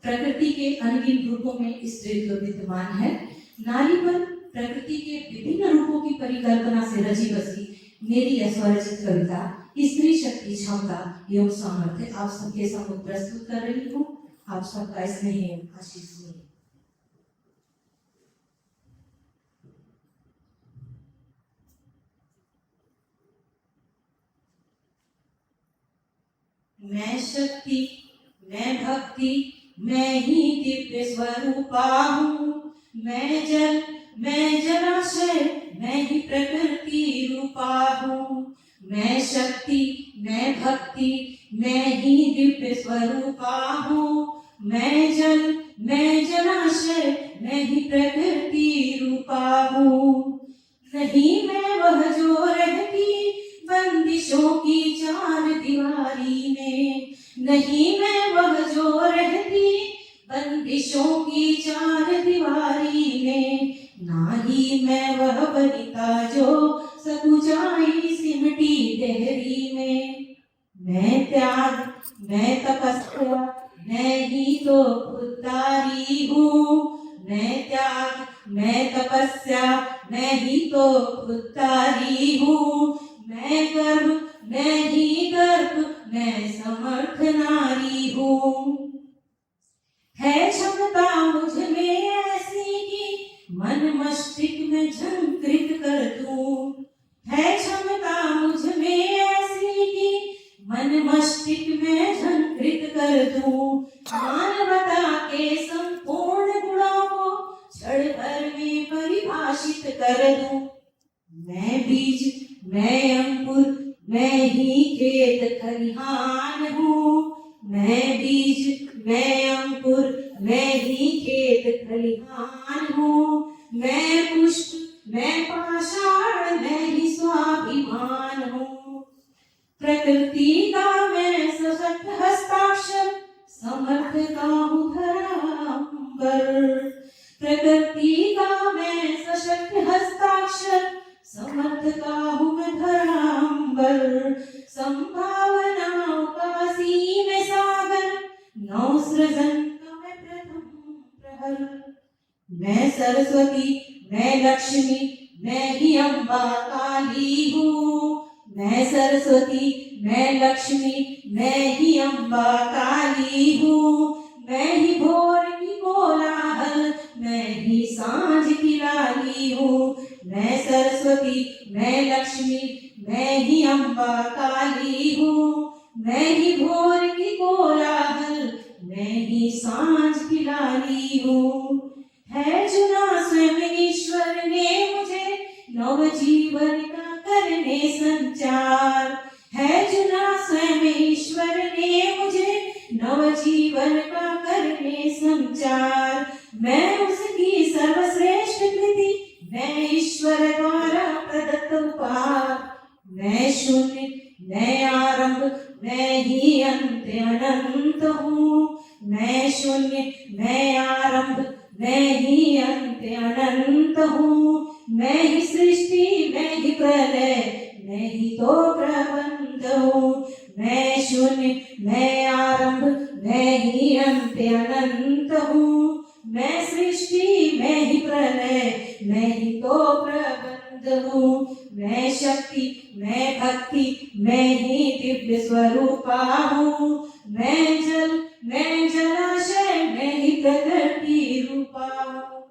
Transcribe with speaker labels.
Speaker 1: प्रकृति के अनगिनत रूपों में स्त्री विद्यमान है। नारी पर प्रकृति के विभिन्न रूपों की परिकल्पना से रची बसी मेरी स्वरचित कविता स्त्री शक्ति, क्षमता एवं सामर्थ्य आप सबके सामने प्रस्तुत कर रही हूँ। आप सबका स्नेह आशीष में। मैं शक्ति, मैं भक्ति, मैं ही दिव्य स्वरूपा हूँ। मैं जल, मैं जलाशय, मैं ही प्रकृति रूपा हूँ। मैं शक्ति, मैं भक्ति, मैं ही दिव्य स्वरूपा हूँ। मैं जल, मैं जलाशय, मैं ही प्रकृति रूपा हूँ। नहीं मैं वह जो रहती बंदिशों की चार दीवारी में, नहीं मैं वह जो रहती बंदिशों की चार दीवारी में, ना ही मैं वह वनिता जो सकुचाई सिमटी गहरी में। मैं त्याग, मैं तपस्या, मैं ही तो उद्धारी हूँ। मैं त्याग, मैं तपस्या, मैं ही तो उद्धारी हूँ। मैं गर्भ, मैं ही गर्भ, मैं समर्थ नारी हूँ। है क्षमता मुझ में ऐसी कि मन मस्तिष्क में झंकृत कर दूं। है क्षमता मुझ में ऐसी कि मन मस्तिष्क में झंकृत कर दूं। मानवता के संपूर्ण गुणों को क्षण भर में परिभाषित कर दूं। मैं बीज, मैं अंकुर, मैं ही खेत खलिहान हूँ। मैं बीज, मैं अंकुर, मैं ही खेत खलिहान हूँ। मैं पुष्प, मैं पाषाण, मैं ही स्वाभिमान हूँ। प्रकृति का मैं सशक्त हस्ताक्षर, समर्थता हूँ धरांबर। प्रकृति का मैं सशक्त हस्ताक्षर, समर्थता हूँ मैं धरांबर। संभावनाओं का सीम सागर, नौ सृजन का मैं प्रथम प्रहर। मैं सरस्वती, मैं लक्ष्मी, मैं ही अम्बा काली हूँ। मैं सरस्वती, मैं लक्ष्मी, मैं ही अम्बा काली हूँ। मैं ही भोर की कोलाहल, मैं ही सांझ की लाली हूँ। मैं सरस्वती, मैं लक्ष्मी, मैं ही अम्बा काली हूँ। मैं ही भोर की कोलाहल, मैं ही सांझ की लाली हूँ। है चुना स्वयं ईश्वर ने मुझे नव जीवन का करने संचार। है चुना स्वयं ईश्वर ने मुझे नव जीवन का करने संचार। मैं उसकी सर्वश्रेष्ठ कृति, मैं ईश्वर द्वारा प्रदत्त उपहार। मैं शून्य, मैं आरंभ, मैं ही अंत अनंत हूँ। मैं शून्य, मैं आरंभ, मैं ही अंत अनंत हूँ। मैं ही सृष्टि, मैं ही प्रलय, मैं ही तो प्रबंध हूँ। मैं शून्य, मैं आरंभ, मैं ही अंत अनंत हूँ। मैं सृष्टि, मैं ही प्रलय, मैं ही तो प्रबंध हूँ। मैं शक्ति, मैं भक्ति, मैं ही दिव्य स्वरूपा हूँ। मैं जल, मैं जलाशय, मैं ही प्रकृति रूपा हूँ।